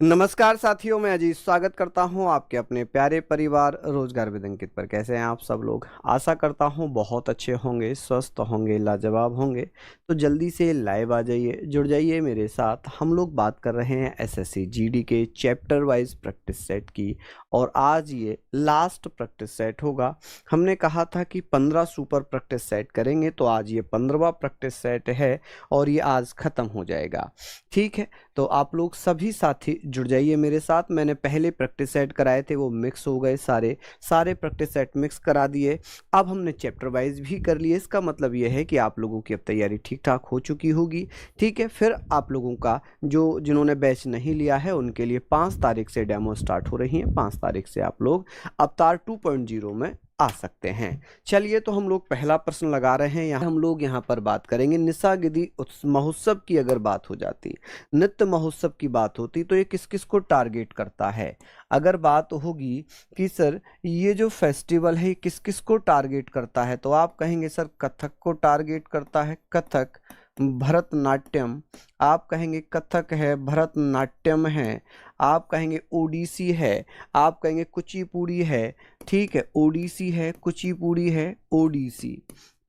नमस्कार साथियों, मैं अजीत स्वागत करता हूं आपके अपने प्यारे परिवार रोजगार विद अंकित पर। कैसे हैं आप सब लोग? आशा करता हूं बहुत अच्छे होंगे, स्वस्थ होंगे, लाजवाब होंगे। तो जल्दी से लाइव आ जाइए, जुड़ जाइए मेरे साथ। हम लोग बात कर रहे हैं एसएससी जीडी के चैप्टर वाइज प्रैक्टिस सेट की, और आज ये लास्ट प्रैक्टिस सेट होगा। हमने कहा था कि 15 सुपर प्रैक्टिस सेट करेंगे, तो आज ये 15वां प्रैक्टिस सेट है और ये आज ख़त्म हो जाएगा। ठीक है, तो आप लोग सभी साथी जुड़ जाइए मेरे साथ। मैंने पहले प्रैक्टिस सेट कराए थे, वो मिक्स हो गए, सारे प्रैक्टिस सेट मिक्स करा दिए। अब हमने चैप्टर वाइज भी कर लिए। इसका मतलब ये है कि आप लोगों की अब तैयारी ठीक ठाक हो चुकी होगी। ठीक है, फिर आप लोगों का जिन्होंने बैच नहीं लिया है उनके लिए 5 तारीख से डेमो स्टार्ट हो रही है। 5 तारीख से आप लोग अवतार 2.0 में आ सकते हैं। चलिए, तो हम लोग पहला प्रश्न लगा रहे हैं। हम लोग यहाँ पर बात करेंगे निशागिरी महोत्सव की। अगर बात हो जाती, नृत्य महोत्सव की बात होती, तो ये किस किस को टारगेट करता है? अगर बात होगी कि सर ये जो फेस्टिवल है किस किस को टारगेट करता है, तो आप कहेंगे सर कथक को टारगेट करता है। कथक, भरतनाट्यम, आप कहेंगे कथक है, भरतनाट्यम है, आप कहेंगे ओडिसी है, आप कहेंगे कुचिपुड़ी है। ठीक है, ओडिसी है, कुचिपुड़ी है, ओडिसी।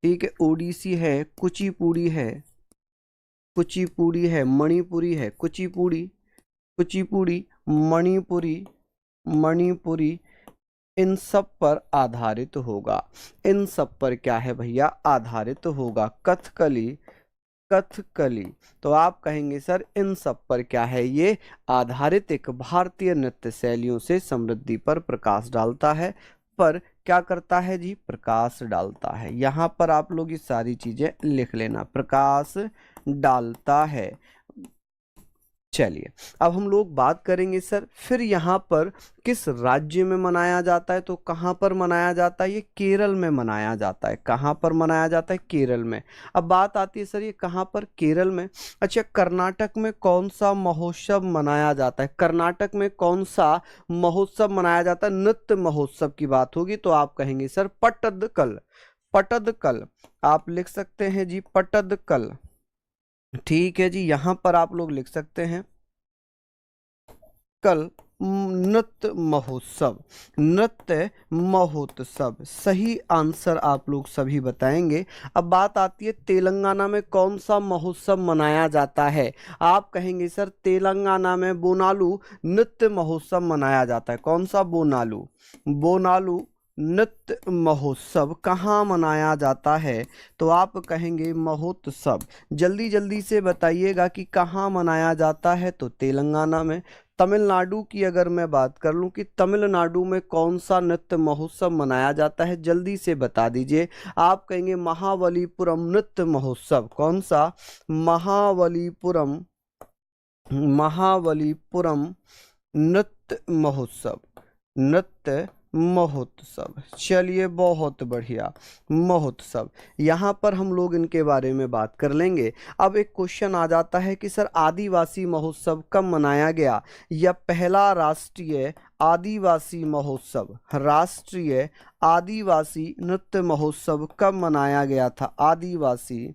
ठीक है, ओडिसी है, कुचिपुड़ी है, कुचिपुड़ी है, मणिपुरी है, कुचिपुड़ी, कुचिपुड़ी, मणिपुरी, मणिपुरी, इन सब पर आधारित होगा। इन सब पर क्या है भैया? आधारित होगा। कथकली, कथकली, तो आप कहेंगे सर इन सब पर क्या है? ये आधारित एक भारतीय नृत्य शैलियों से समृद्धि पर प्रकाश डालता है। पर क्या करता है जी? प्रकाश डालता है। यहाँ पर आप लोग ये सारी चीजें लिख लेना, प्रकाश डालता है। चलिए, अब हम लोग बात करेंगे सर फिर यहाँ पर किस राज्य में मनाया जाता है। तो कहाँ पर मनाया जाता है? ये केरल में मनाया जाता है। कहाँ पर मनाया जाता है? केरल में। अब बात आती है सर ये कहाँ पर? केरल में। अच्छा, कर्नाटक में कौन सा महोत्सव मनाया जाता है? कर्नाटक में कौन सा महोत्सव मनाया जाता है? नृत्य महोत्सव की बात होगी तो आप कहेंगे सर पट्टदकल। पट्टदकल आप लिख सकते हैं जी, पट्टदकल। ठीक है जी, यहां पर आप लोग लिख सकते हैं कल नृत्य महोत्सव। नृत्य महोत्सव सही आंसर आप लोग सभी बताएंगे। अब बात आती है तेलंगाना में कौन सा महोत्सव मनाया जाता है। आप कहेंगे सर तेलंगाना में बोनालू नृत्य महोत्सव मनाया जाता है। कौन सा? बोनालू। बोनालू नृत्य महोत्सव कहाँ मनाया जाता है? तो आप कहेंगे महोत्सव। जल्दी जल्दी से बताइएगा कि कहाँ मनाया जाता है। तो तेलंगाना में। तमिलनाडु की अगर मैं बात कर लूं कि तमिलनाडु में कौन सा नृत्य महोत्सव मनाया जाता है, जल्दी से बता दीजिए। आप कहेंगे महाबलीपुरम नृत्य महोत्सव। कौन सा? महाबलीपुरम, महाबलीपुरम नृत्य महोत्सव, नृत्य महोत्सव। चलिए, बहुत बढ़िया, महोत्सव। यहाँ पर हम लोग इनके बारे में बात कर लेंगे। अब एक क्वेश्चन आ जाता है कि सर आदिवासी महोत्सव कब मनाया गया? या पहला राष्ट्रीय आदिवासी महोत्सव, राष्ट्रीय आदिवासी नृत्य महोत्सव कब मनाया गया था? आदिवासी,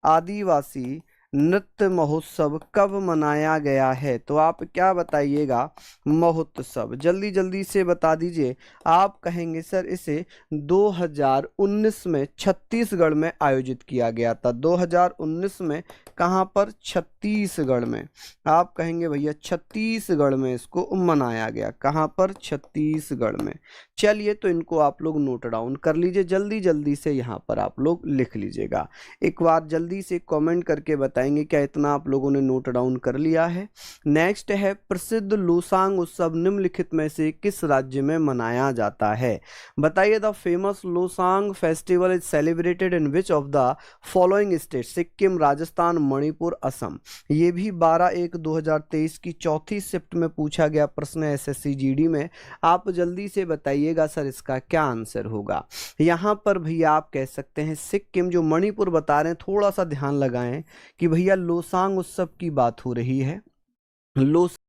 आदिवासी नृत्य महोत्सव कब मनाया गया है? तो आप क्या बताइएगा? महोत्सव। जल्दी जल्दी से बता दीजिए। आप कहेंगे सर इसे 2019 में छत्तीसगढ़ में आयोजित किया गया था। 2019 में कहाँ पर? छत्तीसगढ़ में। आप कहेंगे भैया छत्तीसगढ़ में इसको मनाया गया। कहाँ पर? छत्तीसगढ़ में। चलिए, तो इनको आप लोग नोट डाउन कर लीजिए। जल्दी जल्दी से यहाँ पर आप लोग लिख लीजिएगा। एक बार जल्दी से कमेंट करके बताएंगे क्या इतना आप लोगों ने नोट डाउन कर लिया है। नेक्स्ट है प्रसिद्ध लोसांग उत्सव निम्नलिखित में से किस राज्य में मनाया जाता है? बताइए। The famous Losoong festival is celebrated in which of the following state? Sikkim, Rajasthan, Manipur, Assam. ये भी 12/1/2023 की चौथी शिफ्ट में पूछा गया प्रश्न है एसएससी जीडी में। आप जल्दी से बताइएगा सर इसका क्या आंसर होगा। यहाँ पर भैया आप कह सकते हैं सिक्किम। जो मणिपुर बता रहे हैं थोड़ा सा ध्यान लगाएं कि भैया लोसांग उत्सव की बात हो रही है। लोसांग